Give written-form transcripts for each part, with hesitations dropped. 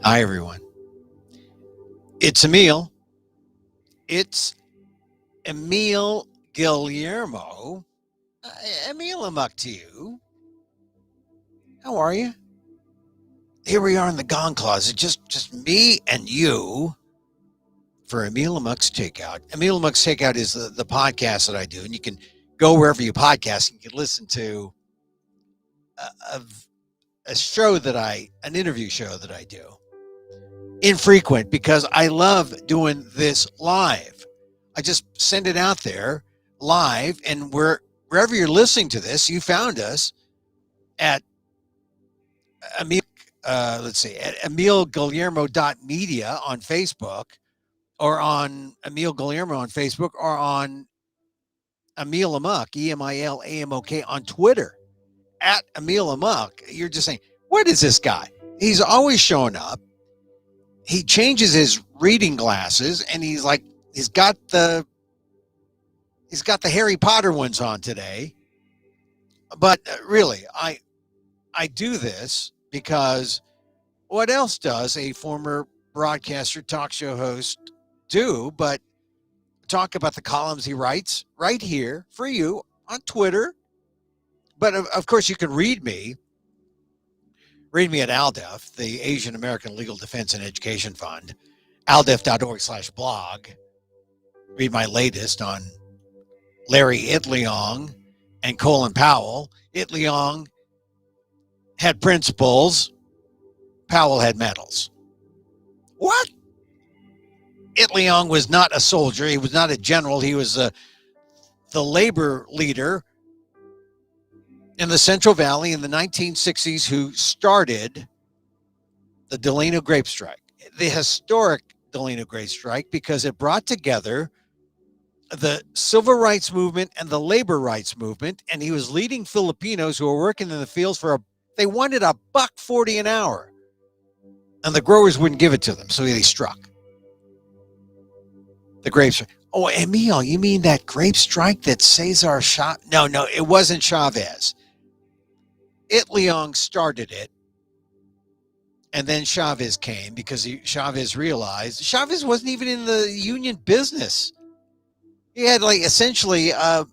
Hi, everyone. It's Emil. It's Emil Guillermo. Emil, I'm up to you. How are you? Here we are in the Gong Closet, just me and you for Emil Amok's Takeout. Emil Amok's Takeout is the podcast that I do, and you can go wherever you podcast and you can listen to an interview show that I do. Infrequent, because I love doing this live. I just send it out there live, and wherever you're listening to this, you found us at Emil, at emilguillermo.media on Facebook, or on Emil Guillermo on Facebook, or on Emil Amok, EMILAMOK on Twitter, at Emil Amok. You're just saying, what is this guy? He's always showing up. He changes his reading glasses, and he's got the Harry Potter ones on today. But really, I do this because what else does a former broadcaster, talk show host do but talk about the columns he writes right here for you on Twitter? But of course, you can read me at ALDEF, the Asian American Legal Defense and Education Fund, aldef.org/blog. Read my latest on Larry Itliong and Colin Powell. Itliong had principles. Powell had medals. What? Itliong was not a soldier. He was not a general. He was the labor leader in the Central Valley in the 1960s who started the Delano Grape Strike, the historic Delano Grape Strike, because it brought together the civil rights movement and the labor rights movement, and he was leading Filipinos who were working in the fields they wanted $1.40 an hour, and the growers wouldn't give it to them, so they struck the grape strike. Oh, Emil, you mean that grape strike that Cesar shot? No, it wasn't Chavez. Itliong started it, and then Chavez came because Chavez realized Chavez wasn't even in the union business. He had essentially a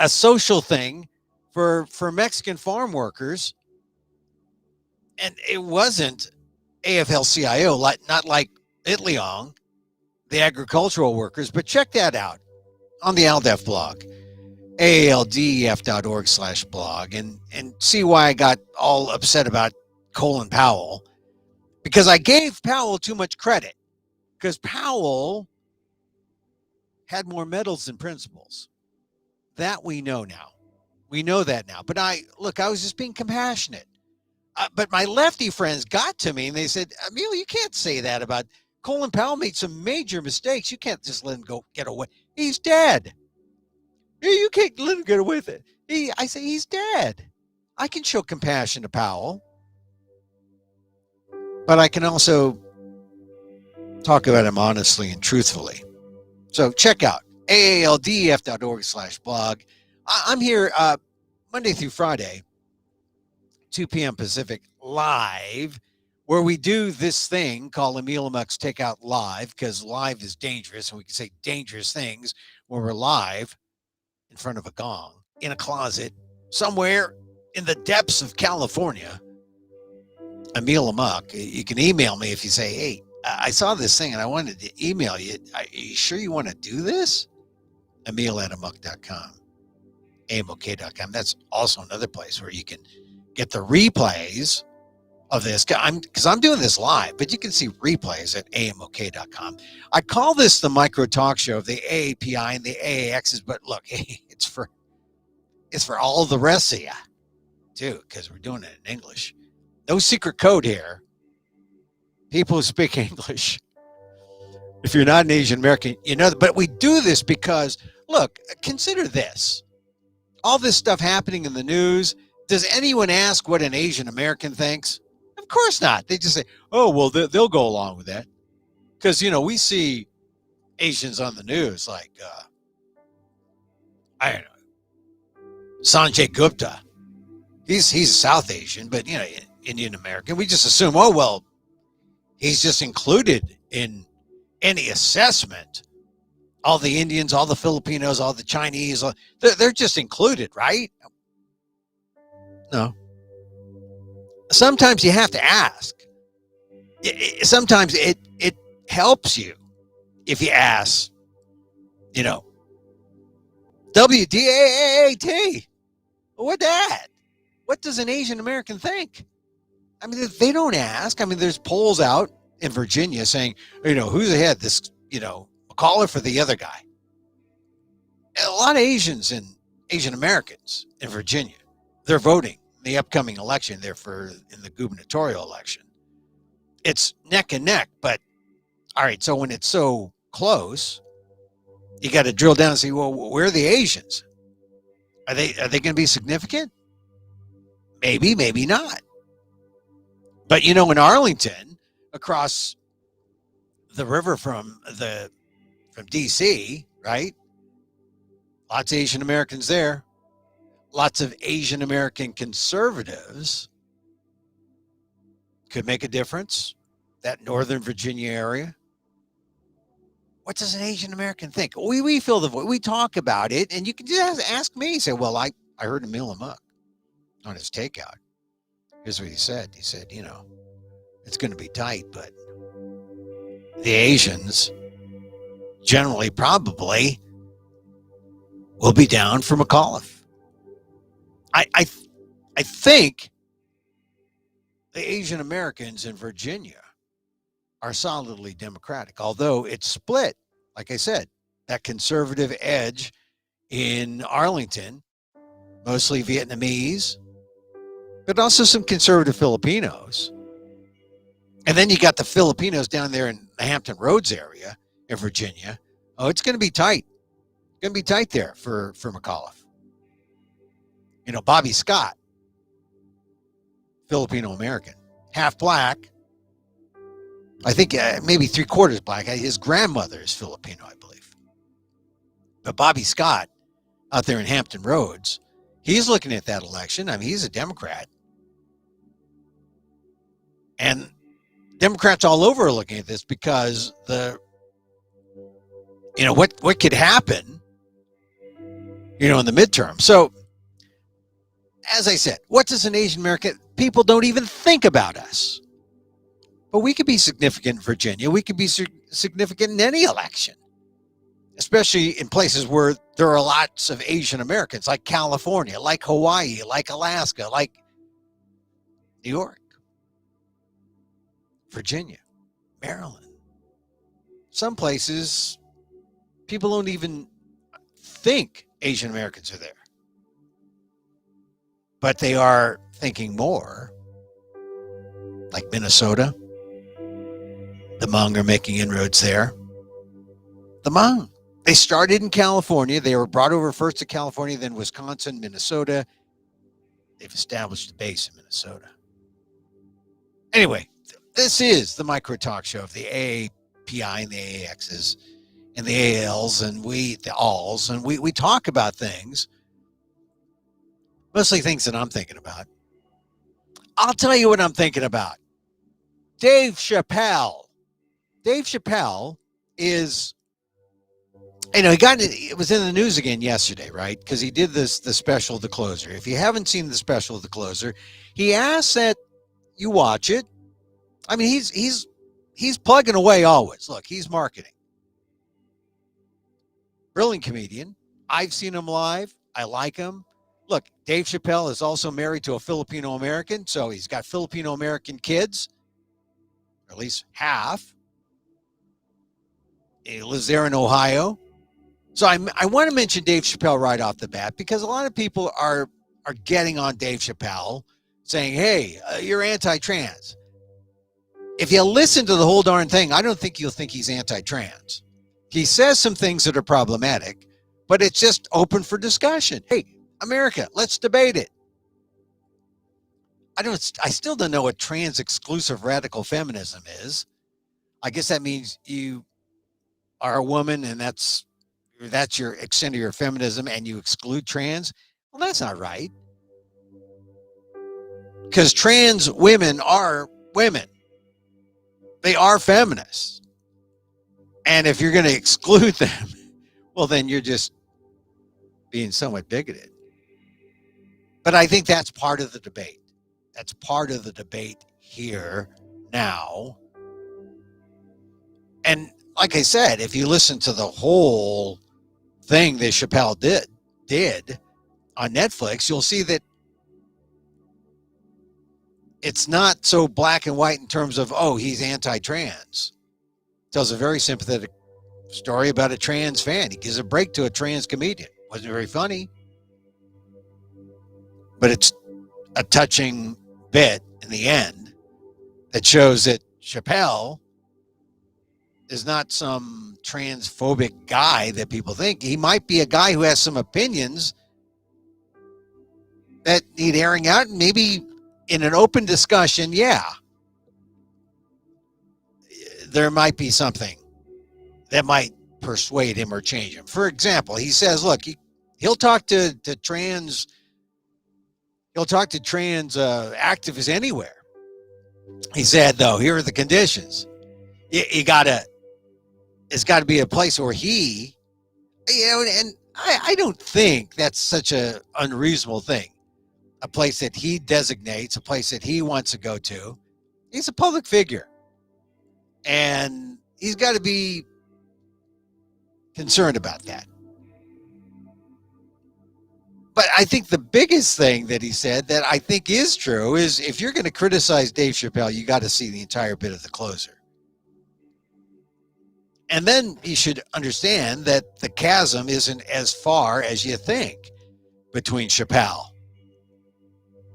social thing for Mexican farm workers, and it wasn't AFL-CIO, not like Itliong, the agricultural workers. But check that out on the ALDEF blog, ALDEF.org/blog, and see why I got all upset about Colin Powell, because I gave Powell too much credit, because Powell had more medals than principles. That we know now. We know that now. But I was just being compassionate. But my lefty friends got to me and they said, Emil, you can't say that about Colin Powell. Made some major mistakes. You can't just let him get away. He's dead. You can't let him get away with it. I say he's dead. I can show compassion to Powell, but I can also talk about him honestly and truthfully. So check out AALDEF.org/blog. I'm here Monday through Friday, 2 p.m. Pacific, live, where we do this thing called Emil Amok's Takeout Live, because live is dangerous, and we can say dangerous things when we're live in front of a gong, in a closet, somewhere in the depths of California. Emil Amok. You can email me if you say, hey, I saw this thing and I wanted to email you. Are you sure you want to do this? Emil@amok.com. AMOK.com. That's also another place where you can get the replays of this. Because I'm doing this live, but you can see replays at AMOK.com. I call this the micro talk show of the AAPI and the AAXs, but look, it's for all the rest of you too, because we're doing it in English. No secret code here. People who speak English, if you're not an Asian American, you know, but we do this because, look, consider this. All this stuff happening in the news, does anyone ask what an Asian American thinks? Of course not. They just say, oh, well, they'll go along with that. Because, we see Asians on the news like, I don't know, Sanjay Gupta. He's a South Asian, but, Indian American. We just assume, oh, well, He's just included in any assessment. All the Indians, all the Filipinos, all the Chinese, they're just included, right? No. Sometimes you have to ask. Sometimes it helps you if you ask, WDAAT. What that? What does an Asian American think? I mean, they don't ask. I mean, there's polls out in Virginia saying, who's ahead, this, McAuliffe or the other guy. A lot of Asian Americans in Virginia, they're voting in the upcoming election there in the gubernatorial election. It's neck and neck, but all right, so when it's so close, you got to drill down and see, well, where are the Asians? Are they going to be significant? Maybe, maybe not. But in Arlington, across the river from DC, right? Lots of Asian Americans there. Lots of Asian American conservatives. Could make a difference. That Northern Virginia area. What does an Asian American think? We feel the voice. We talk about it, and you can just ask me. Say, well, I heard him Muck on his takeout. Here's what he said. He said, it's going to be tight, but the Asians generally probably will be down for McAuliffe. I think the Asian Americans in Virginia are solidly Democratic, although it's split. Like I said, that conservative edge in Arlington, mostly Vietnamese, but also some conservative Filipinos. And then you got the Filipinos down there in the Hampton Roads area in Virginia. Oh, it's going to be tight. It's going to be tight there for McAuliffe. Bobby Scott, Filipino American, half black. I think maybe 3/4 black. His grandmother is Filipino, I believe. But Bobby Scott out there in Hampton Roads, he's looking at that election. I mean, he's a Democrat. And Democrats all over are looking at this because what could happen, in the midterm. So, as I said, what does an Asian American, people don't even think about us. But we could be significant in Virginia. We could be significant in any election, especially in places where there are lots of Asian Americans, like California, like Hawaii, like Alaska, like New York, Virginia, Maryland. Some places, people don't even think Asian Americans are there. But they are thinking more, like Minnesota. The Hmong are making inroads there. The Hmong. They started in California. They were brought over first to California, then Wisconsin, Minnesota. They've established a base in Minnesota. Anyway, this is the micro talk show of the AAPI and the AAXs and the ALs and the alls. And we talk about things, mostly things that I'm thinking about. I'll tell you what I'm thinking about. Dave Chappelle. Dave Chappelle is, it was in the news again yesterday, right? Because he did the special, The Closer. If you haven't seen the special, The Closer, he asks that you watch it. I mean, he's plugging away always. Look, he's marketing. Brilliant comedian. I've seen him live. I like him. Look, Dave Chappelle is also married to a Filipino American, so he's got Filipino American kids, or at least half. He lives there in Ohio. So I want to mention Dave Chappelle right off the bat because a lot of people are getting on Dave Chappelle saying, hey, you're anti-trans. If you listen to the whole darn thing, I don't think you'll think he's anti-trans. He says some things that are problematic, but it's just open for discussion. Hey, America, let's debate it. I still don't know what trans exclusive radical feminism is. I guess that means you are a woman and that's your extent of your feminism and you exclude trans. Well, that's not right. Because trans women are women. They are feminists. And if you're going to exclude them, well, then you're just being somewhat bigoted. But I think that's part of the debate. That's part of the debate here now. And like I said, if you listen to the whole thing that Chappelle did on Netflix, you'll see that it's not so black and white in terms of, oh, he's anti-trans. Tells a very sympathetic story about a trans fan. He gives a break to a trans comedian. Wasn't very funny, but it's a touching bit in the end that shows that Chappelle is not some transphobic guy that people think. He might be a guy who has some opinions that need airing out, and maybe in an open discussion, yeah, there might be something that might persuade him or change him. For example, he says, look, he'll talk to trans activists anywhere. He said, though, here are the conditions. It's got to be a place where he, and I don't think that's such a unreasonable thing. A place that he designates, a place that he wants to go to. He's a public figure. And he's got to be concerned about that. But I think the biggest thing that he said that I think is true is if you're going to criticize Dave Chappelle, you got to see the entire bit of the closer. And then you should understand that the chasm isn't as far as you think between Chappelle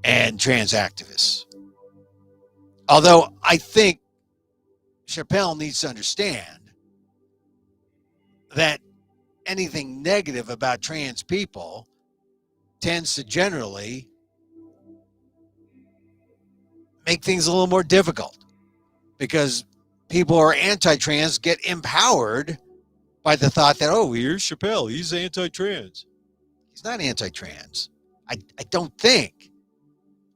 and trans activists. Although I think Chappelle needs to understand that anything negative about trans people tends to generally make things a little more difficult because people who are anti-trans get empowered by the thought that, oh, here's Chappelle, he's anti-trans. He's not anti-trans. I don't think.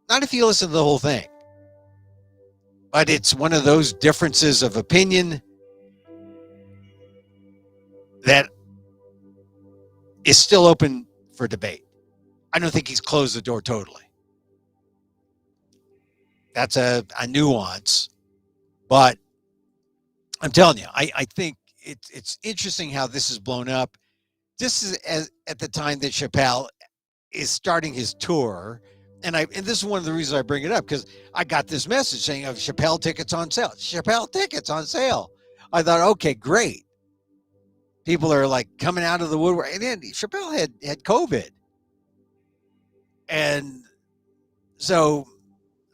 Not if you listen to the whole thing. But it's one of those differences of opinion that is still open for debate. I don't think he's closed the door totally. That's a nuance. But I'm telling you, I think it's interesting how this is blown up. This is at the time that Chappelle is starting his tour. And this is one of the reasons I bring it up, because I got this message saying of Chappelle tickets on sale. Chappelle tickets on sale. I thought, okay, great. People are like coming out of the woodwork. And then Chappelle had COVID. And so,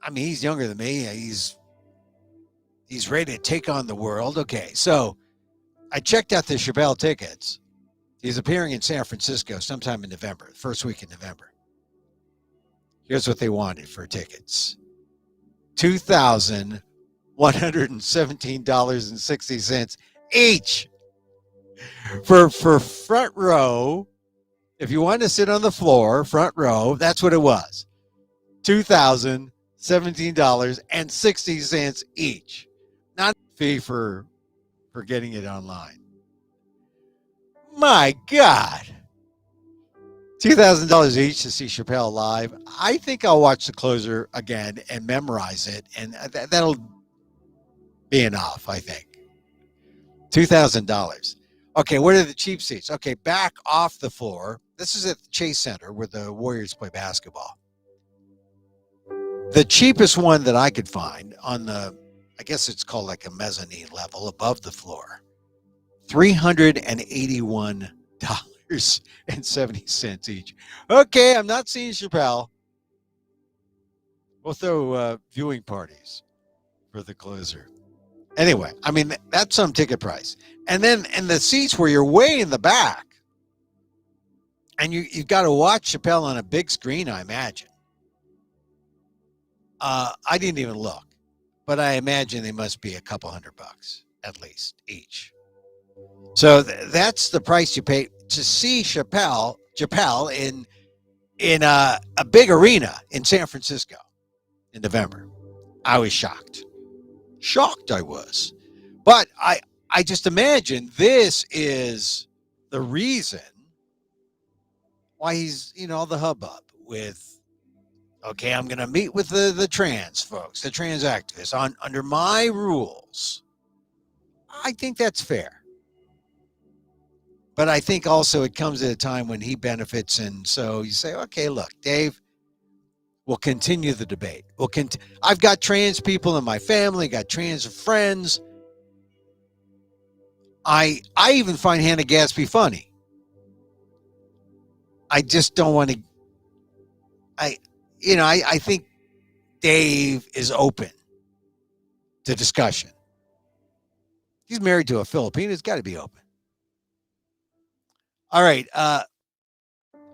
I mean, he's younger than me. He's ready to take on the world. Okay, so I checked out the Chevelle tickets. He's appearing in San Francisco sometime in November, first week in November. Here's what they wanted for tickets. $2,117.60 each for front row. If you want to sit on the floor, front row, that's what it was. $2,017.60 each. Not a fee for getting it online. My God. $2,000 each to see Chappelle live. I think I'll watch the closer again and memorize it, and that'll be enough, I think. $2,000. Okay, what are the cheap seats? Okay, back off the floor. This is at the Chase Center where the Warriors play basketball. The cheapest one that I could find on the, I guess it's called like a mezzanine level above the floor, $381.70 each. Okay, I'm not seeing Chappelle. We'll throw viewing parties for the closer. Anyway, I mean, that's some ticket price. And then in the seats where you're way in the back, and you've got to watch Chappelle on a big screen, I imagine. I didn't even look, but I imagine they must be a couple $100 at least each. So that's the price you pay to see Chappelle in a big arena in San Francisco in November. I was shocked. Shocked I was. But I just imagine this is the reason why he's, all the hubbub with, okay, I'm going to meet with the trans folks, the trans activists under my rules. I think that's fair. But I think also it comes at a time when he benefits. And so you say, okay, look, Dave, we'll continue the debate. I've got trans people in my family, got trans friends. I even find Hannah Gadsby funny. I just don't want to. I think Dave is open to discussion. He's married to a Filipino. It's got to be open. All right.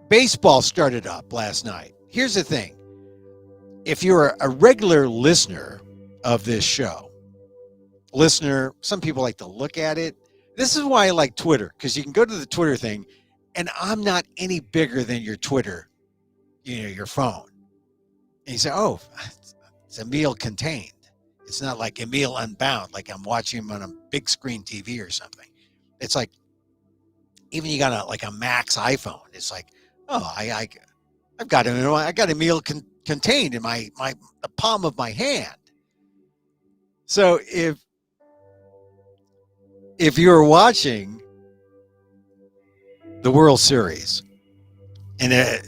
Baseball started up last night. Here's the thing. If you're a regular listener of this show, some people like to look at it. This is why I like Twitter, because you can go to the Twitter thing, and I'm not any bigger than your Twitter, your phone. And you say, oh, it's Emil contained. It's not like Emil Unbound, like I'm watching him on a big screen TV or something. It's like, even you got a Max iPhone. It's like, oh, I've got him. I got Emil contained in the palm of my hand. So if you're watching the World Series, and I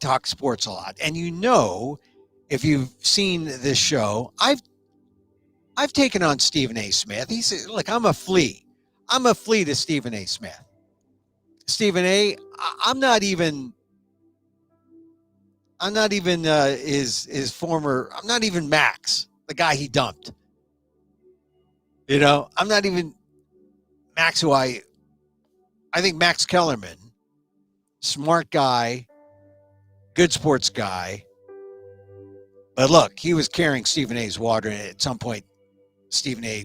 talk sports a lot, and if you've seen this show, I've taken on Stephen A. Smith. He said, look, I'm a flea. I'm a flea to Stephen A. Smith. Stephen A., I'm not even his former, I'm not even Max, the guy he dumped. I'm not even Max, who I think Max Kellerman, smart guy, good sports guy. But look, he was carrying Stephen A.'s water, and at some point, Stephen A.,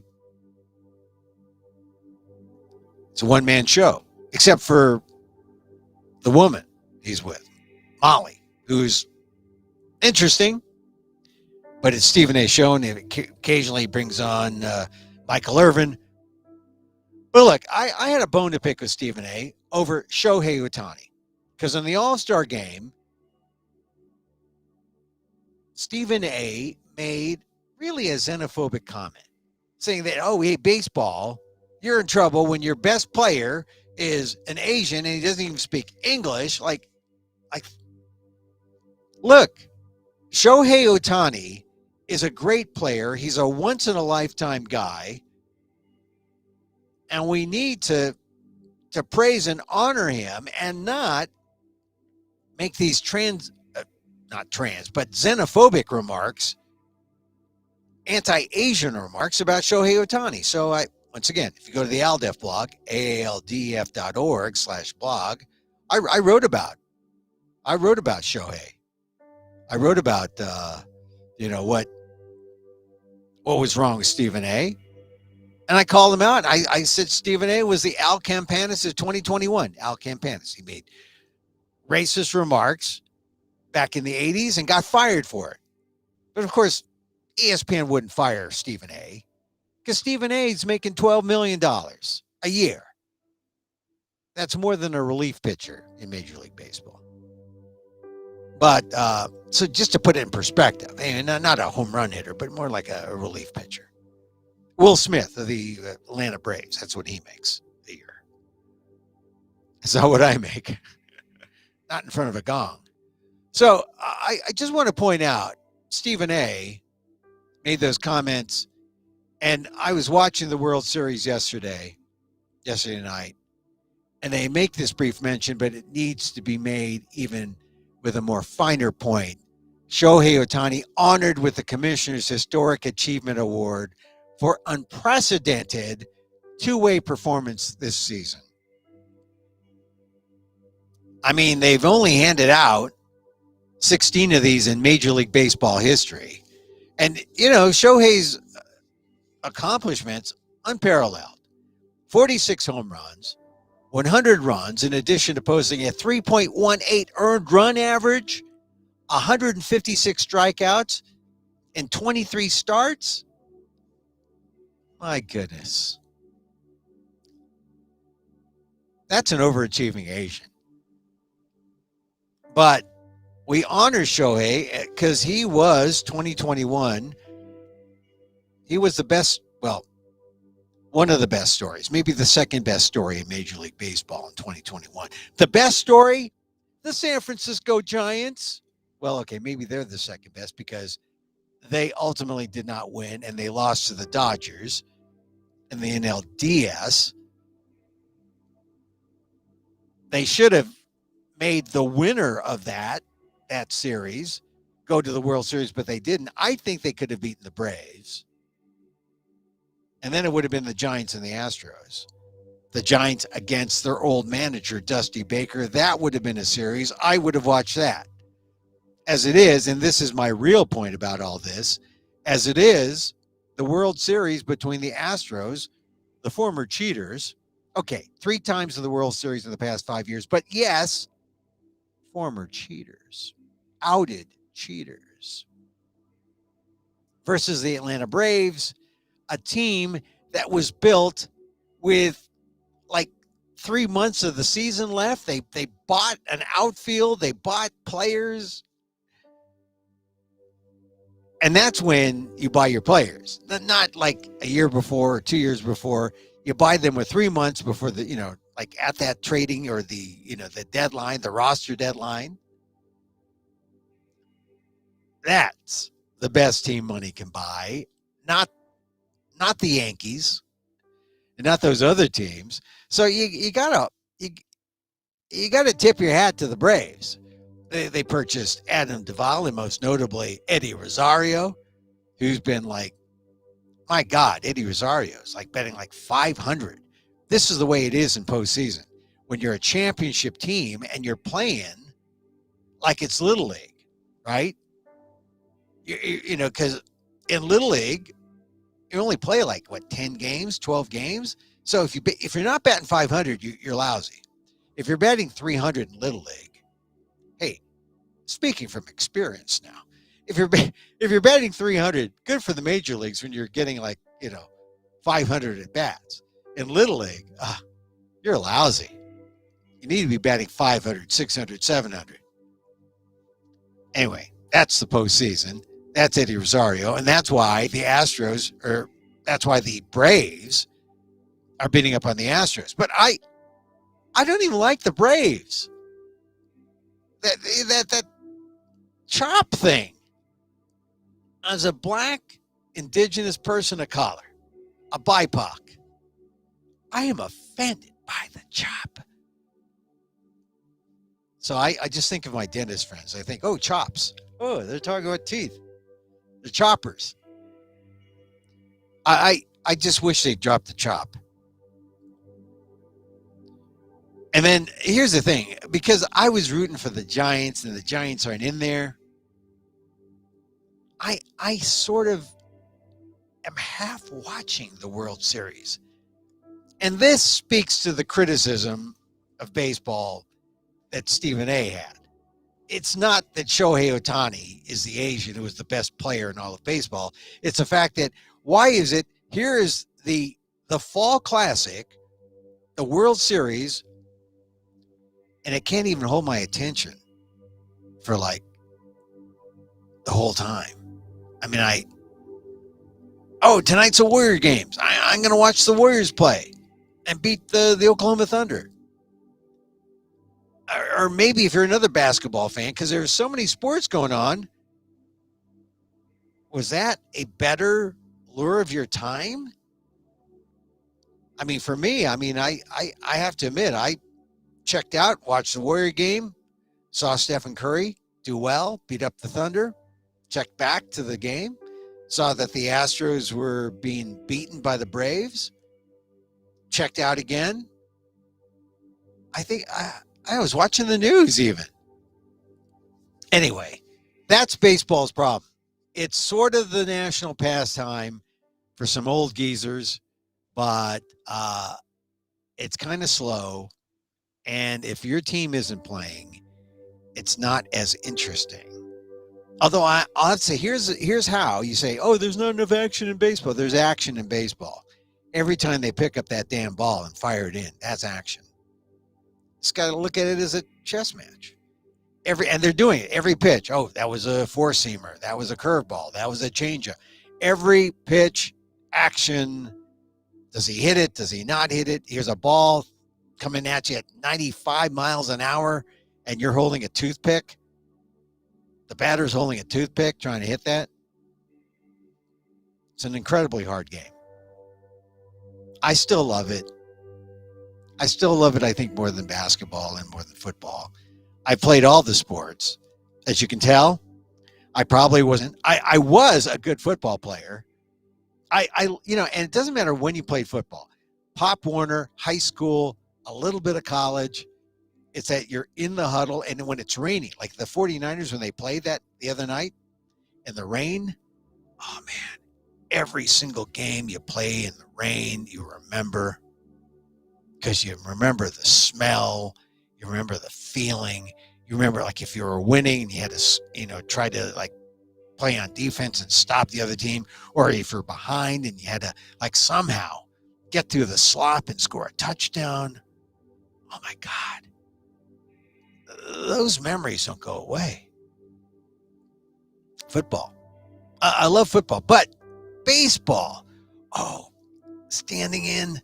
it's a one-man show, except for the woman he's with, Molly, who's interesting, but it's Stephen A. show, and it occasionally brings on Michael Irvin. But look, I had a bone to pick with Stephen A. over Shohei Ohtani, because in the All-Star game, Stephen A. made really a xenophobic comment, saying that, oh, we hate baseball. You're in trouble when your best player is an Asian and he doesn't even speak English. Like, look, Shohei Ohtani is a great player. He's a once-in-a-lifetime guy. And we need to praise and honor him and not make these not trans, but xenophobic remarks, anti-Asian remarks about Shohei Ohtani. So once again, if you go to the ALDEF blog, aaldf.org/blog, I wrote about Shohei. I wrote about, what was wrong with Stephen A. And I called him out. I said Stephen A. was the Al Campanis of 2021. Al Campanis. He made racist remarks back in the 80s and got fired for it. But of course, ESPN wouldn't fire Stephen A. because Stephen A. is making $12 million a year. That's more than a relief pitcher in Major League Baseball. But so just to put it in perspective, and not a home run hitter, but more like a relief pitcher. Will Smith of the Atlanta Braves, that's what he makes a year. That's not what I make. Not in front of a gong. So I just want to point out, Stephen A. made those comments, and I was watching the World Series yesterday night, and they make this brief mention, but it needs to be made even with a more finer point. Shohei Ohtani honored with the Commissioner's Historic Achievement Award for unprecedented two-way performance this season. I mean, they've only handed out 16 of these in Major League Baseball history. And, Shohei's accomplishments, unparalleled. 46 home runs, 100 runs, in addition to posting a 3.18 earned run average, 156 strikeouts, in 23 starts? My goodness. That's an overachieving Asian. But we honor Shohei because he was 2021. He was the best, well, one of the best stories, maybe the second best story in Major League Baseball in 2021. The best story, the San Francisco Giants. Well, okay, maybe they're the second best because they ultimately did not win and they lost to the Dodgers in the NLDS. They should have made the winner of that series go to the World Series, but they didn't. I think they could have beaten the Braves. And then it would have been the Giants and the Astros. The Giants against their old manager, Dusty Baker. That would have been a series. I would have watched that. As it is, and this is my real point about all this, as it is, the World Series between the Astros, the former cheaters, okay, 3 times in the World Series in the past 5 years, but yes, former cheaters, outed cheaters, versus the Atlanta Braves, a team that was built with like 3 months of the season left. They bought an outfield, they bought players. And that's when you buy your players. Not like a year before or 2 years before. You buy them with 3 months before the, like at that trading or the, the deadline, the roster deadline. That's the best team money can buy. Not the Yankees and not those other teams. So you gotta tip your hat to the Braves. They purchased Adam Duvall and most notably Eddie Rosario, who's been like, my God, Eddie Rosario is like betting like 500. This is the way it is in postseason. When you're a championship team and you're playing like it's Little League, right? Because in Little League, you only play like, 10 games, 12 games? So if you're not batting 500, you're lousy. If you're batting 300 in Little League, hey, speaking from experience now, if you're batting 300, good for the major leagues when you're getting 500 at bats. In Little League, you're lousy. You need to be batting 500, 600, 700. Anyway, that's the postseason. That's Eddie Rosario, and that's why that's why the Braves are beating up on the Astros. But I don't even like the Braves. That chop thing. As a black indigenous person of color, a BIPOC, I am offended by the chop. So I just think of my dentist friends. I think, oh, chops. Oh, they're talking about teeth. The choppers. I just wish they'd drop the chop. And then here's the thing, because I was rooting for the Giants and the Giants aren't in there, I sort of am half watching the World Series. And this speaks to the criticism of baseball that Stephen A. had. It's not that Shohei Ohtani is the Asian who is the best player in all of baseball. It's the fact that why is it here is the Fall Classic, the World Series, and it can't even hold my attention for like the whole time. I mean, tonight's a Warrior games. I'm going to watch the Warriors play and beat the Oklahoma Thunder. Or maybe if you're another basketball fan, because there's so many sports going on, was that a better lure of your time? I mean, for me, I have to admit, I checked out, watched the Warrior game, saw Stephen Curry do well, beat up the Thunder, checked back to the game, saw that the Astros were being beaten by the Braves, checked out again. I think I was watching the news even. Anyway, that's baseball's problem. It's sort of the national pastime for some old geezers, but it's kind of slow. And if your team isn't playing, it's not as interesting. Although I'll have to say, here's how you say, oh, there's not enough action in baseball. There's action in baseball. Every time they pick up that damn ball and fire it in, that's action. Just got to look at it as a chess match. And they're doing it every pitch. Oh, that was a four-seamer. That was a curveball. That was a changeup. Every pitch, action. Does he hit it? Does he not hit it? Here's a ball coming at you at 95 miles an hour, and you're holding a toothpick. The batter's holding a toothpick trying to hit that. It's an incredibly hard game. I still love it. I think, more than basketball and more than football. I played all the sports. As you can tell, I probably wasn't. I was a good football player. And it doesn't matter when you played football. Pop Warner, high school, a little bit of college. It's that you're in the huddle, and when it's raining, like the 49ers, when they played that the other night in the rain, oh, man, every single game you play in the rain, you remember, because you remember the smell, you remember the feeling, you remember, like, if you were winning and you had to, try to, like, play on defense and stop the other team, or if you're behind and you had to, like, somehow get through the slop and score a touchdown. Oh, my God. Those memories don't go away. Football. I love football, but baseball. Oh, standing in,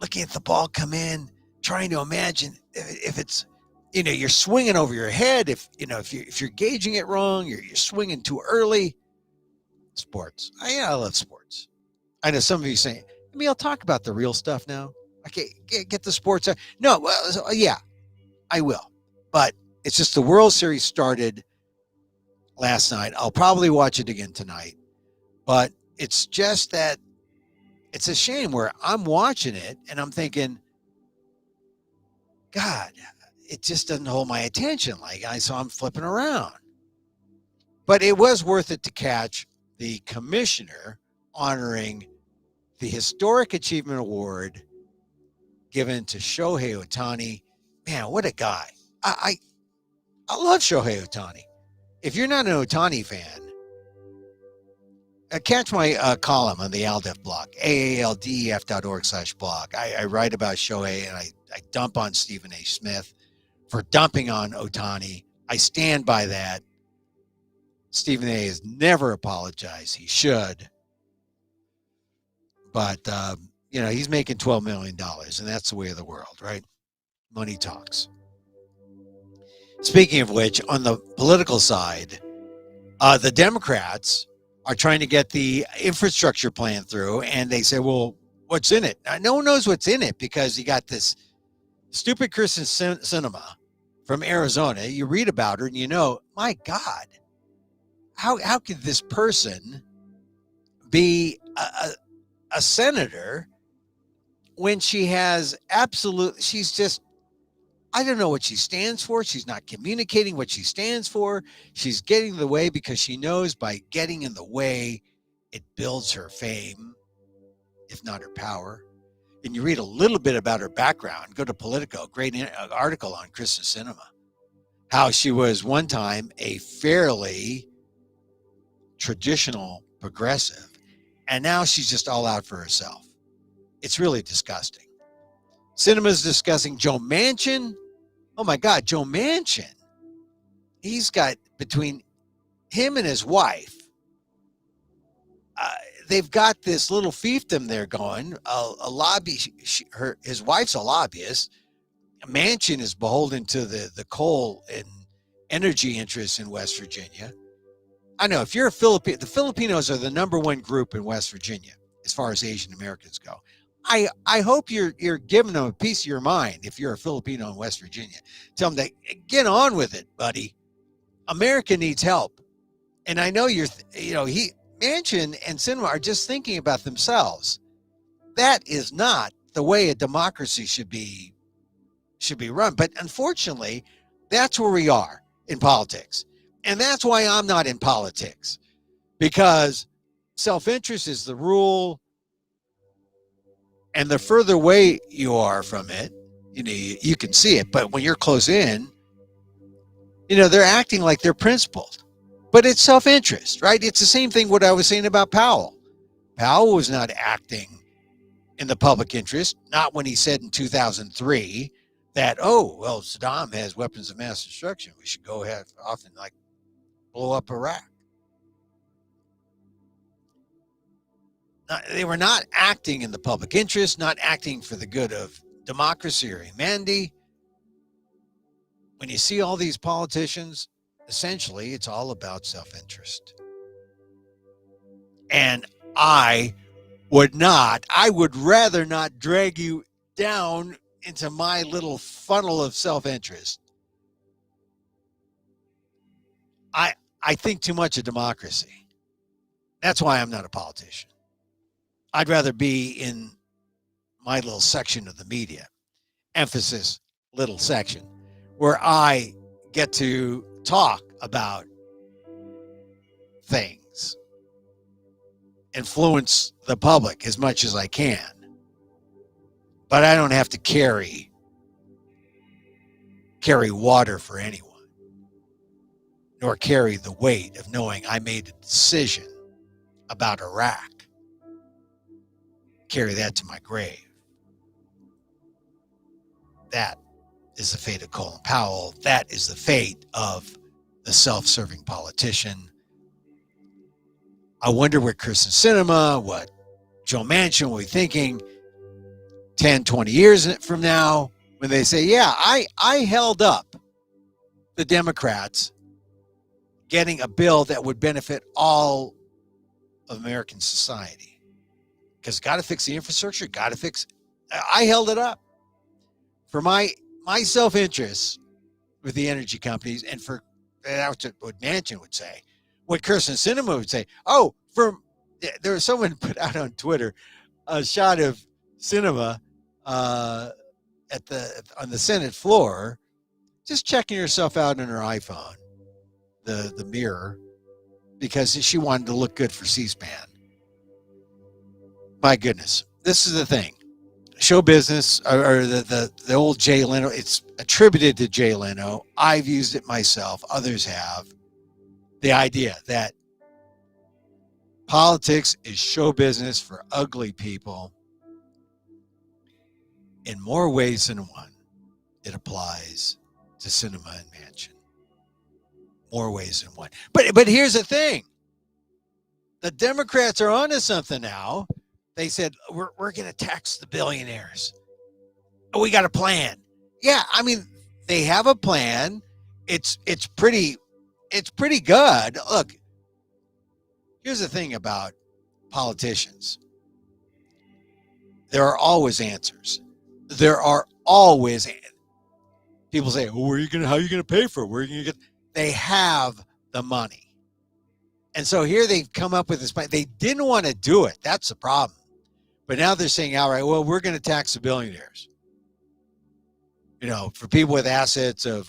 looking at the ball come in, trying to imagine if it's, you're swinging over your head. If you're gauging it wrong, you're swinging too early. Sports. I love sports. I know some of you saying, I'll talk about the real stuff now. Okay, get the sports. No, well, yeah, I will. But it's just the World Series started last night. I'll probably watch it again tonight. But it's just that it's a shame where I'm watching it and I'm thinking, God, it just doesn't hold my attention. So I'm flipping around. But it was worth it to catch the commissioner honoring the Historic Achievement Award given to Shohei Ohtani. Man, what a guy. I love Shohei Ohtani. If you're not an Ohtani fan, catch my column on the ALDEF blog, aaldef.org/blog. I write about Shohei, and I dump on Stephen A. Smith for dumping on Ohtani. I stand by that. Stephen A. has never apologized. He should. But, he's making $12 million, and that's the way of the world, right? Money talks. Speaking of which, on the political side, the Democrats are trying to get the infrastructure plan through, and they say, well, what's in it? Now, no one knows what's in it because you got this stupid Kristen Sinema from Arizona. You read about her, and my God, how could this person be a senator when she's just, I don't know what she stands for. She's not communicating what she stands for. She's getting in the way because she knows by getting in the way, it builds her fame, if not her power. And you read a little bit about her background. Go to Politico, great article on Kristen Sinema, how she was one time a fairly traditional progressive, and now she's just all out for herself. It's really disgusting. Sinema's discussing Joe Manchin. Oh my God, Joe Manchin. He's got, between him and his wife, they've got this little fiefdom there going. A lobby. His wife's a lobbyist. Manchin is beholden to the coal and energy interests in West Virginia. I know if you're a Filipino, the Filipinos are the number one group in West Virginia as far as Asian Americans go. I hope you're giving them a piece of your mind if you're a Filipino in West Virginia. Tell them that, get on with it, buddy. America needs help. And I know Manchin and Sinema are just thinking about themselves. That is not the way a democracy should be run. But unfortunately, that's where we are in politics. And that's why I'm not in politics, because self-interest is the rule. And the further away you are from it, you can see it. But when you're close in, they're acting like they're principled. But it's self-interest, right? It's the same thing what I was saying about Powell. Powell was not acting in the public interest, not when he said in 2003 that, oh, well, Saddam has weapons of mass destruction. We should go ahead off and like blow up Iraq. They were not acting in the public interest, not acting for the good of democracy or humanity. When you see all these politicians, essentially, it's all about self-interest. And I would rather not drag you down into my little funnel of self-interest. I think too much of democracy. That's why I'm not a politician. I'd rather be in my little section of the media, emphasis, little section, where I get to talk about things, influence the public as much as I can. But I don't have to carry water for anyone, nor carry the weight of knowing I made a decision about Iraq. Carry that to my grave. That is the fate of Colin Powell. That is the fate of the self-serving politician. I wonder what Kirsten Sinema, what Joe Manchin will be thinking 10, 20 years from now when they say, yeah, I held up the Democrats getting a bill that would benefit all of American society. Because got to fix the infrastructure, I held it up for my self-interest with the energy companies, and for that's what Manchin would say, what Kirsten Sinema would say. Oh, there was someone put out on Twitter a shot of Sinema on the Senate floor, just checking herself out on her iPhone, the mirror, because she wanted to look good for C-SPAN. My goodness, this is the thing. Show business, or the old Jay Leno, it's attributed to Jay Leno. I've used it myself. Others have. The idea that politics is show business for ugly people. In more ways than one, it applies to Sinema and Manchin. More ways than one. But here's the thing. The Democrats are onto something now. They said, we're going to tax the billionaires. We got a plan. Yeah, I mean, they have a plan. It's pretty good. Look, here's the thing about politicians. There are always answers. There are always people say, "Oh, how are you going to pay for it? Where are you going to get?" They have the money, and so here they've come up with this plan. They didn't want to do it. That's the problem. But now they're saying, all right, well, we're going to tax the billionaires. You know, for people with assets of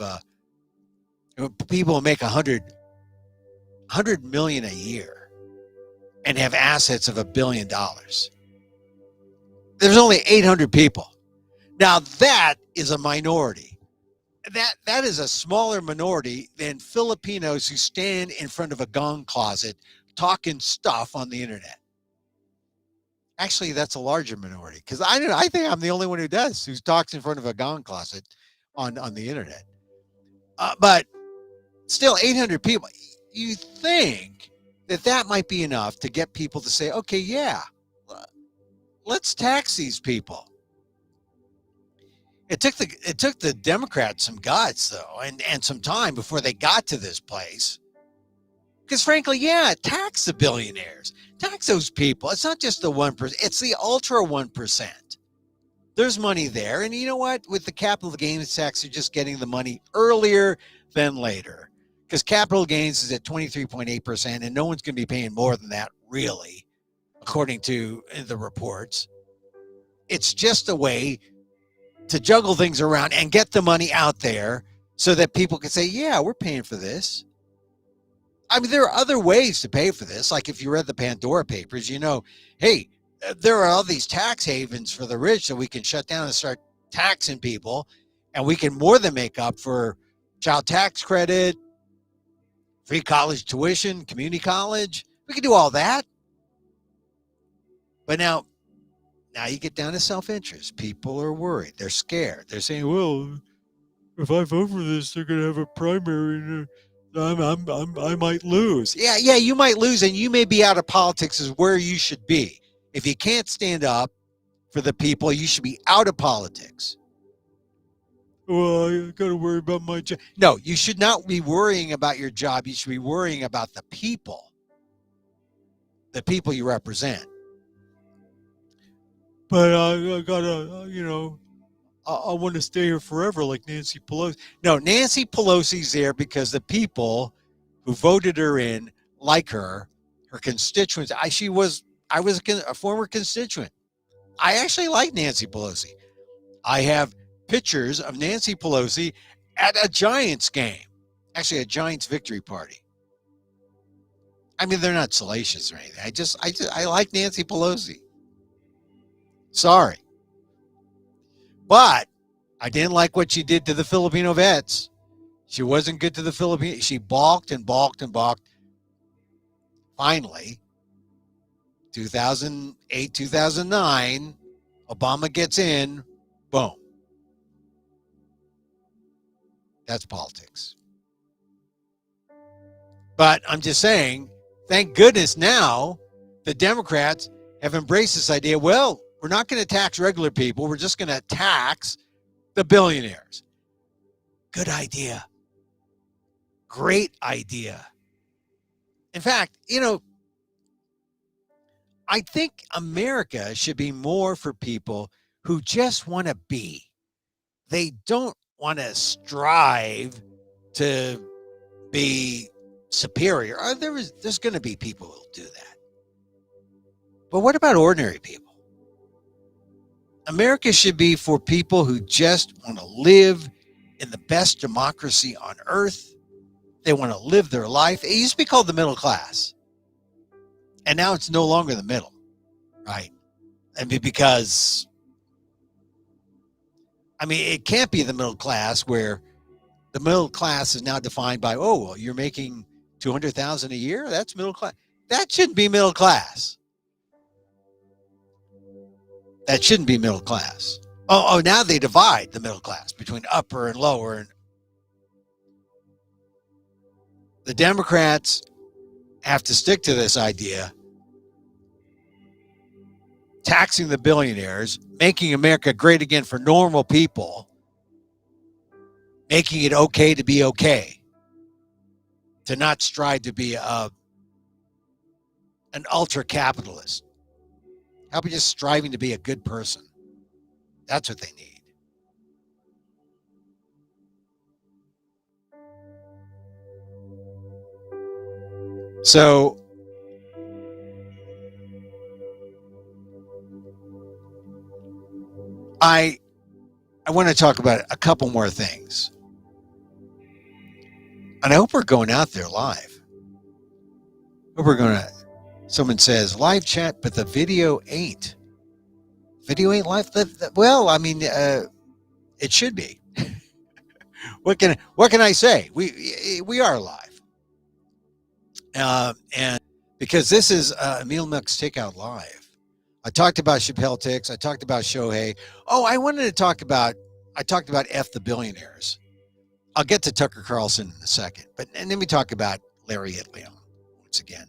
people who make $100 million a year and have assets of $1 billion. There's only 800 people. Now that is a minority. That is a smaller minority than Filipinos who stand in front of a gong closet talking stuff on the internet. Actually, that's a larger minority, because I think I'm the only one who talks in front of a gong closet on the internet. But still, 800 people. You think that might be enough to get people to say, okay, yeah, let's tax these people. It took the Democrats some guts, though, and some time before they got to this place. Because frankly, yeah, tax the billionaires. Tax those people. It's not just the 1%. It's the ultra 1%. There's money there. And you know what? With the capital gains tax, you're just getting the money earlier than later. Because capital gains is at 23.8%, and no one's going to be paying more than that, really, according to the reports. It's just a way to juggle things around and get the money out there so that people can say, yeah, we're paying for this. I mean, there are other ways to pay for this. Like if you read the Pandora Papers, you know, hey, there are all these tax havens for the rich that we can shut down and start taxing people, and we can more than make up for child tax credit, free college tuition, community college. We could do all that. But now you get down to self-interest. People are worried. They're scared. They're saying, well, if I vote for this, they're going to have a primary and I might lose. Yeah, you might lose, and you may be out of politics is where you should be. If you can't stand up for the people, you should be out of politics. Well, I got to worry about my job. No, you should not be worrying about your job. You should be worrying about the people you represent. But I gotta, I want to stay here forever like Nancy Pelosi. No, Nancy Pelosi's there because the people who voted her in like her constituents. I was a former constituent. I actually like Nancy Pelosi. I have pictures of Nancy Pelosi at a Giants game, actually a Giants victory party. I mean, they're not salacious or anything. I like Nancy Pelosi. Sorry. But I didn't like what she did to the Filipino vets. She wasn't good to the Filipinos. She balked and balked and balked. Finally, 2008, 2009, Obama gets in. Boom. That's politics. But I'm just saying, thank goodness now the Democrats have embraced this idea. Well, we're not going to tax regular people. We're just going to tax the billionaires. Good idea. Great idea. In fact, I think America should be more for people who just want to be. They don't want to strive to be superior. There's going to be people who'll do that. But what about ordinary people? America should be for people who just want to live in the best democracy on earth. They want to live their life. It used to be called the middle class. And now it's no longer the middle, right? Because it can't be the middle class where the middle class is now defined by, you're making $200,000 a year. That's middle class. That shouldn't be middle class. That shouldn't be middle class. Now they divide the middle class between upper and lower. And the Democrats have to stick to this idea, taxing the billionaires, making America great again for normal people, making it okay to be okay, to not strive to be an ultra-capitalist. How about just striving to be a good person? That's what they need. So I want to talk about a couple more things. And I hope we're going out there live. Someone says live chat, but the video ain't. Video ain't live. It should be. What can I say? We are live. And because this is Meal Milk's Takeout Live. I talked about Chappelle Tickets. I talked about Shoehei. I talked about F the billionaires. I'll get to Tucker Carlson in a second. And then we talk about Larry Itliong once again.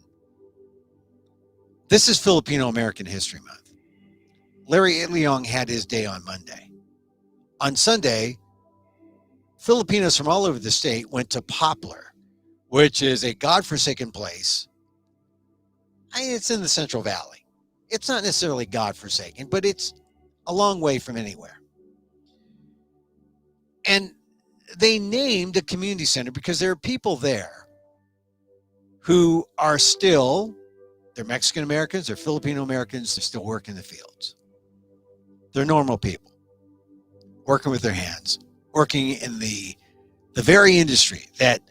This is Filipino American History Month. Larry Itliong had his day on Monday. On Sunday, Filipinos from all over the state went to Poplar, which is a godforsaken place. It's in the Central Valley. It's not necessarily godforsaken, but it's a long way from anywhere. And they named a community center because there are people there who are still, they're Mexican Americans, they're Filipino Americans, they still work in the fields. They're normal people, working with their hands, working in the very industry that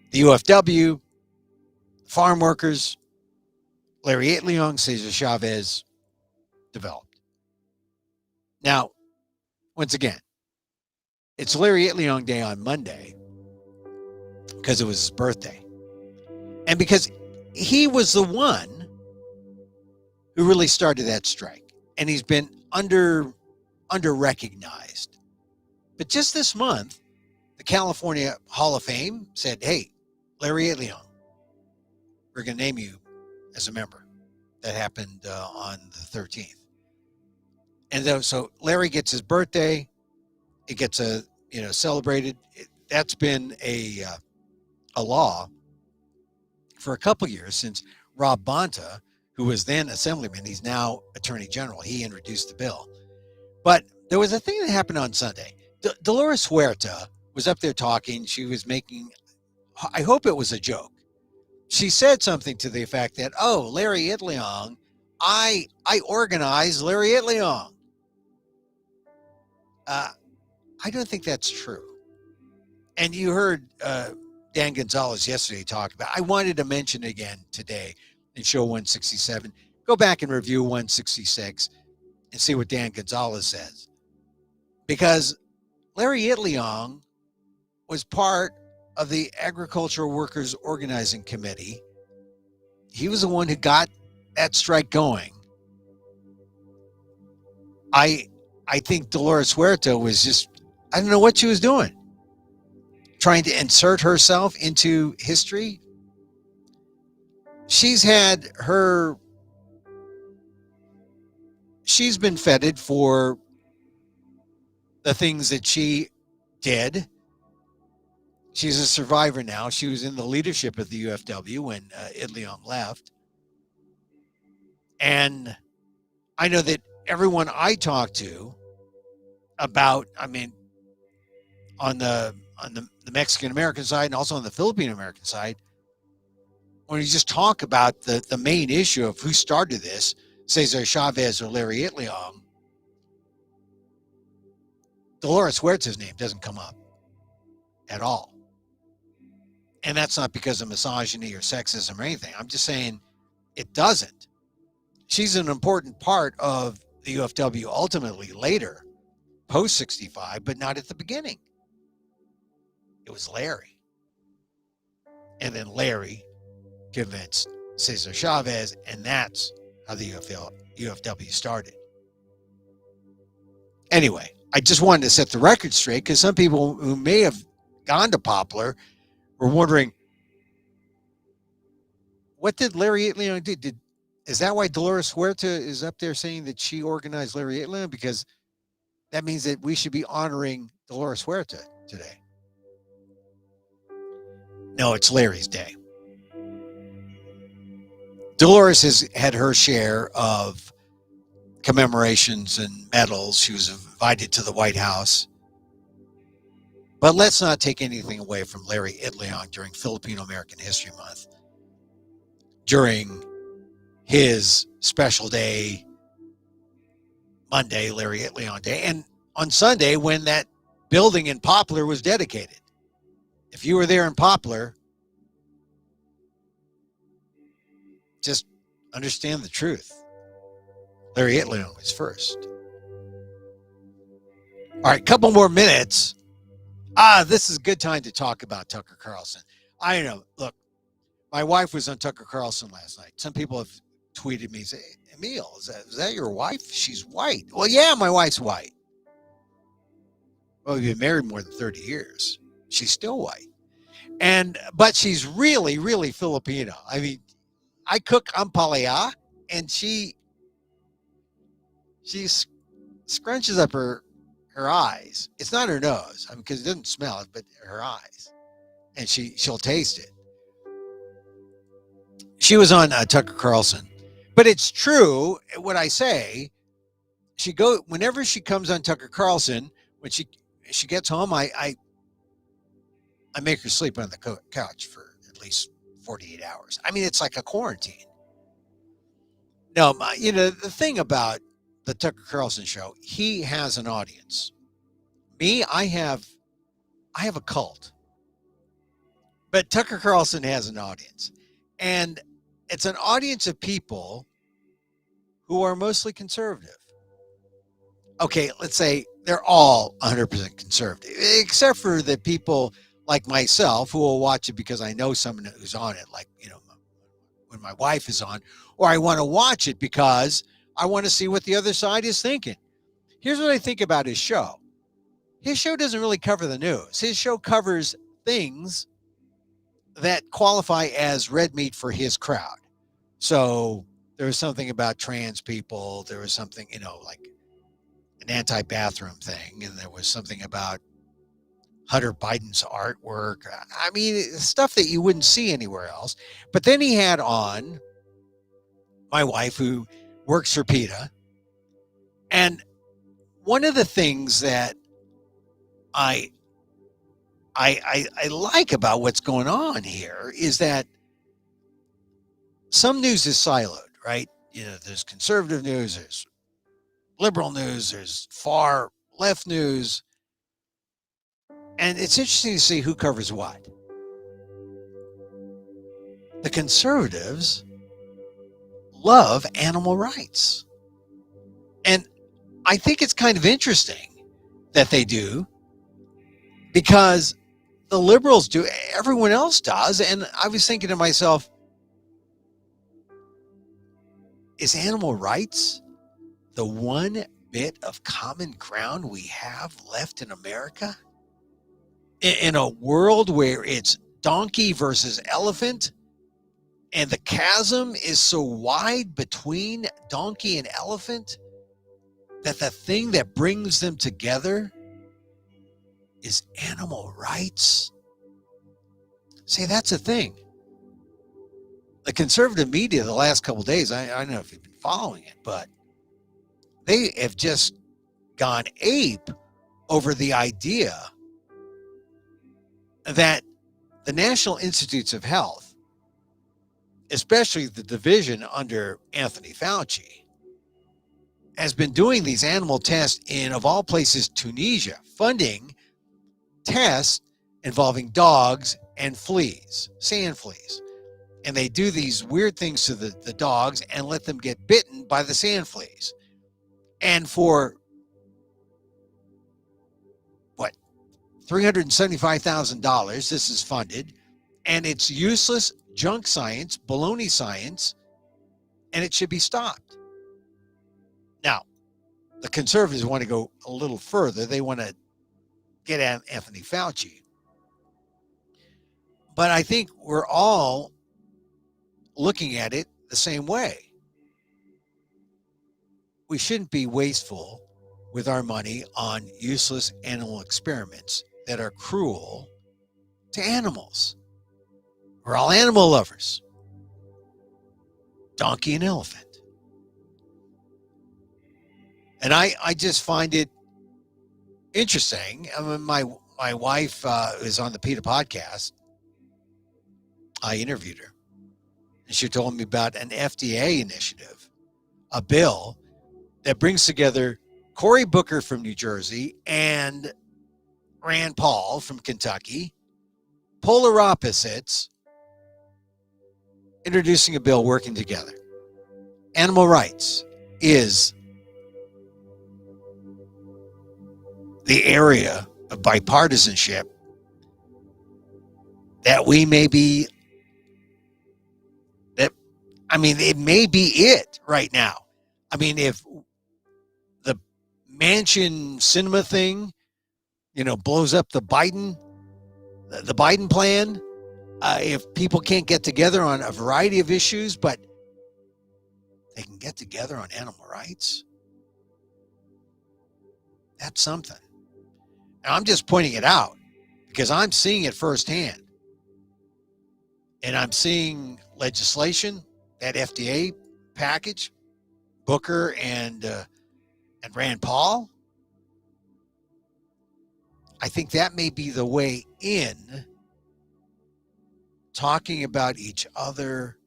the UFW, farm workers, Larry Itliong, Cesar Chavez developed. Now, once again, it's Larry Itliong Day on Monday because it was his birthday. And because he was the one who really started that strike, and he's been under recognized. But just this month, the California Hall of Fame said, "Hey, Larry Itliong, we're going to name you as a member." That happened on the 13th. And so Larry gets his birthday. It gets celebrated. That's been a law for a couple years since Rob Bonta, who was then assemblyman, he's now attorney general. He introduced the bill. But there was a thing that happened on Sunday. Dolores Huerta was up there talking. She was making, I hope it was a joke. She said something to the effect that, "Oh, Larry Itliong, I organized Larry Itliong." I don't think that's true. And you heard Dan Gonzalez yesterday talk about, I wanted to mention it again today in show 167. Go back and review 166 and see what Dan Gonzalez says. Because Larry Itliong was part of the Agricultural Workers Organizing Committee. He was the one who got that strike going. I think Dolores Huerta was just, I don't know what she was doing. Trying to insert herself into history. She's been feted for the things that she did. She's a survivor now. She was in the leadership of the UFW when Itliong left. And I know that everyone I talk to about, on the Mexican American side and also on the Philippine American side, when you just talk about the main issue of who started this, Cesar Chavez or Larry Itliong, Dolores Huerta's name doesn't come up at all. And that's not because of misogyny or sexism or anything. I'm just saying it doesn't. She's an important part of the UFW ultimately later, post 65, but not at the beginning. It was Larry. And then Larry convinced Cesar Chavez, and that's how the UFW started. Anyway, I just wanted to set the record straight because some people who may have gone to Poplar were wondering, what did Larry Itliong do? Is that why Dolores Huerta is up there saying that she organized Larry Itliong? Because that means that we should be honoring Dolores Huerta today. No, it's Larry's day. Dolores has had her share of commemorations and medals. She was invited to the White House. But let's not take anything away from Larry Itliong during Filipino American History Month, during his special day, Monday, Larry Itliong Day, and on Sunday when that building in Poplar was dedicated. If you were there in Poplar, just understand the truth. Larry Itliong was first. All right, couple more minutes. This is a good time to talk about Tucker Carlson. I know, look, my wife was on Tucker Carlson last night. Some people have tweeted me, say, "Emil, is that your wife? She's white." Well, yeah, my wife's white. Well, we've been married more than 30 years. She's still white. But she's really, really Filipino. I mean, I cook ampalaya, and she scrunches up her eyes. It's not her nose, because it doesn't smell it, but her eyes. And she'll taste it. She was on Tucker Carlson. But it's true what I say. Whenever she comes on Tucker Carlson, when she gets home, I make her sleep on the couch for at least 48 hours. I mean, it's like a quarantine. No, the thing about the Tucker Carlson show, he has an audience. Me, I have a cult. But Tucker Carlson has an audience. And it's an audience of people who are mostly conservative. Okay, let's say they're all 100% conservative, except for the people like myself, who will watch it because I know someone who's on it, like, when my wife is on, or I want to watch it because I want to see what the other side is thinking. Here's what I think about his show. His show doesn't really cover the news. His show covers things that qualify as red meat for his crowd. So there was something about trans people. There was something, like an anti-bathroom thing. And there was something about Hunter Biden's artwork. I mean, stuff that you wouldn't see anywhere else. But then he had on my wife, who works for PETA. And one of the things that I like about what's going on here is that some news is siloed, right? There's conservative news, there's liberal news, there's far left news. And it's interesting to see who covers what. The conservatives love animal rights. And I think it's kind of interesting that they do, because the liberals do, everyone else does. And I was thinking to myself, is animal rights the one bit of common ground we have left in America? In a world where it's donkey versus elephant, and the chasm is so wide between donkey and elephant that the thing that brings them together is animal rights. See, that's the thing. The conservative media the last couple of days, I don't know if you've been following it, but they have just gone ape over the idea that the National Institutes of Health, especially the division under Anthony Fauci, has been doing these animal tests in, of all places, Tunisia, funding tests involving dogs and fleas, sand fleas. And they do these weird things to the dogs and let them get bitten by the sand fleas. And for what, $375,000, this is funded, and it's useless junk science, baloney science, and it should be stopped. Now, the conservatives want to go a little further. They want to get at Anthony Fauci. But I think we're all looking at it the same way. We shouldn't be wasteful with our money on useless animal experiments that are cruel to animals. We're all animal lovers. Donkey and elephant. And I just find it interesting. I mean, my wife is on the PETA podcast. I interviewed her. And she told me about an FDA initiative, a bill that brings together Cory Booker from New Jersey and Rand Paul from Kentucky, polar opposites, introducing a bill working together. Animal rights is the area of bipartisanship that we may be, it may be it right now. I mean, if the mansion cinema thing, blows up the Biden plan, if people can't get together on a variety of issues, but they can get together on animal rights, that's something. Now, I'm just pointing it out because I'm seeing it firsthand. And I'm seeing legislation, that FDA package, Booker and Rand Paul. I think that may be the way in, talking about each other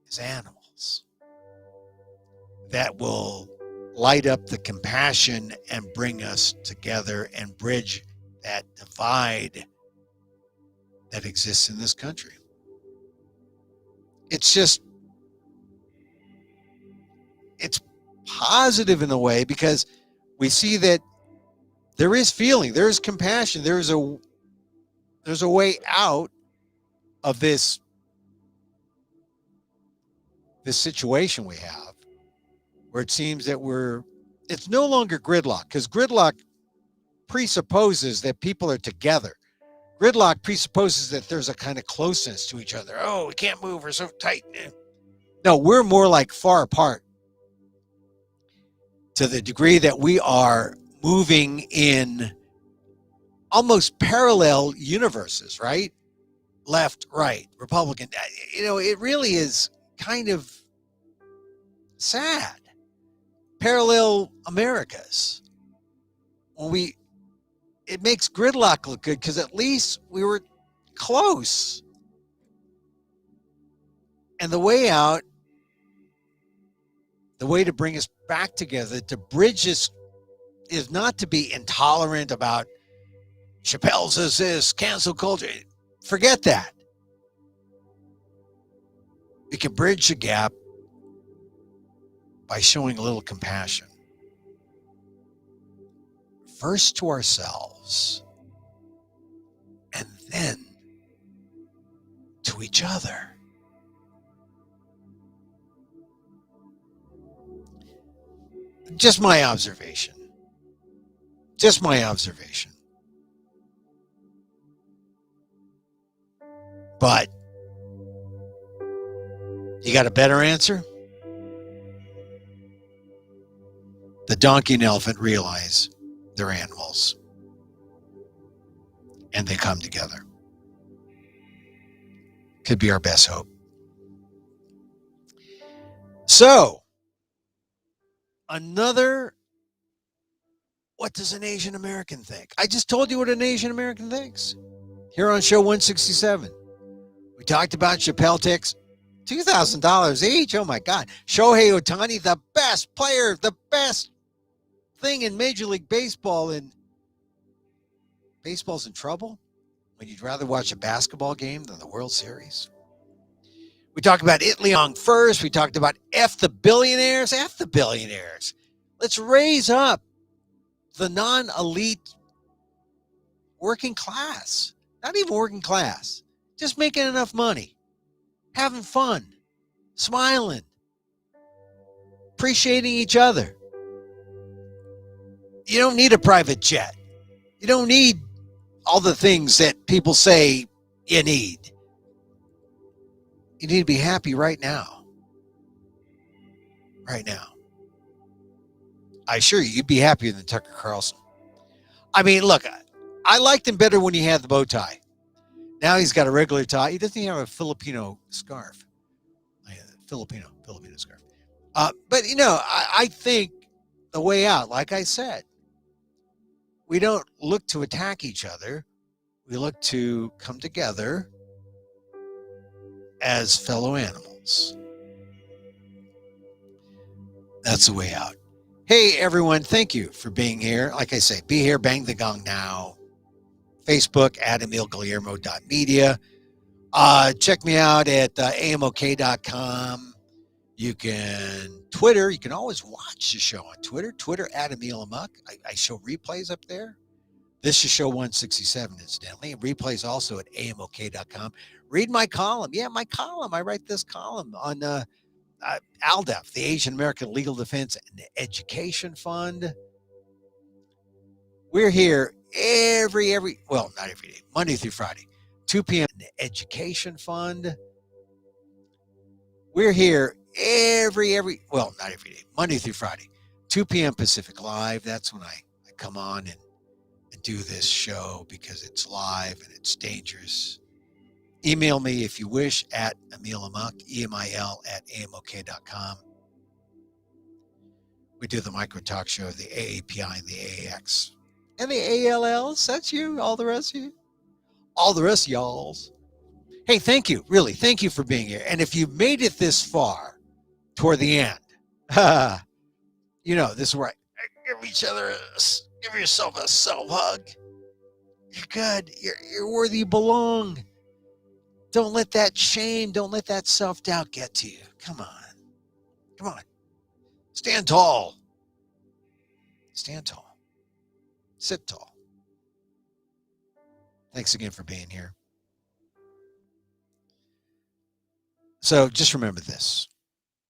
as animals, that will light up the compassion and bring us together and bridge that divide that exists in this country. It's positive in a way, because we see that there is feeling, there is compassion, there's a way out of this situation we have, where it seems that it's no longer gridlock, because gridlock presupposes that people are together. Gridlock presupposes that there's a kind of closeness to each other. Oh, we can't move, we're so tight. No, we're more like far apart, to the degree that we are moving in almost parallel universes, right? Left, right, Republican. It really is kind of sad. Parallel Americas. It makes gridlock look good, because at least we were close. And the way out, the way to bring us back together, to bridge this, is not to be intolerant about Chappelle says this, cancel culture. Forget that. We can bridge the gap by showing a little compassion. First to ourselves, and then to each other. Just my observation. Just my observation. But you got a better answer? The donkey and elephant realize they're animals, and they come together. Could be our best hope. So, what does an Asian American think? I just told you what an Asian American thinks. Here on show 167, we talked about Chappelle Tickets, $2,000 each. Oh my God. Shohei Ohtani, the best player, the best thing in Major League Baseball, and baseball's in trouble when you'd rather watch a basketball game than the World Series. We talked about It Leong first. We talked about F the billionaires. F the billionaires. Let's raise up the non-elite working class. Not even working class. Just making enough money. Having fun. Smiling. Appreciating each other. You don't need a private jet. You don't need all the things that people say you need. You need to be happy right now. Right now. I assure you, you'd be happier than Tucker Carlson. I mean, look, I liked him better when he had the bow tie. Now he's got a regular tie. He doesn't even have a Filipino scarf. Filipino scarf. But, I think the way out, like I said, we don't look to attack each other. We look to come together as fellow animals. That's the way out. Hey, everyone, thank you for being here. Like I say, be here, bang the gong now. Facebook at emilguillermo.media. Check me out at AMOK167.com. You can Twitter. You can always watch the show on Twitter at Emil AMOK. I show replays up there. This is show 167, incidentally. And replays also at AMOK.com. Read my column. Yeah, my column. I write this column on ALDEF, the Asian American Legal Defense and Education Fund. We're here not every day, Monday through Friday, 2 p.m. The Education Fund. We're here not every day, Monday through Friday, 2 p.m. Pacific Live. That's when I come on and do this show, because it's live and it's dangerous. Email me if you wish at Emil AMOK, EMIL at AMOK.com. We do the micro talk show, the AAPI and the AAX. And the ALLs, that's you, all the rest of you. All the rest of y'alls. Hey, thank you, really, thank you for being here. And if you've made it this far, toward the end, this is where give yourself a self-hug. You're good, you're worthy, you belong. Don't let that shame, don't let that self-doubt get to you. Come on. Stand tall. Sit tall. Thanks again for being here. So just remember this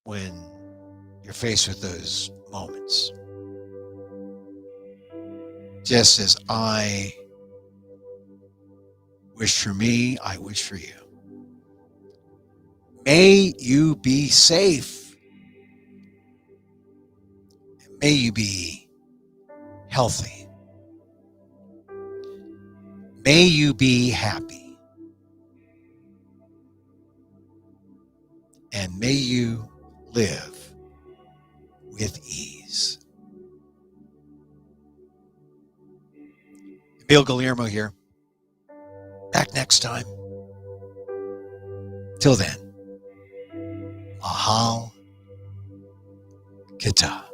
when you're faced with those moments. Just as I wish for me, I wish for you. May you be safe. May you be healthy. May you be happy. And may you live with ease. Bill Guillermo here. Back next time. Till then, mahal kita.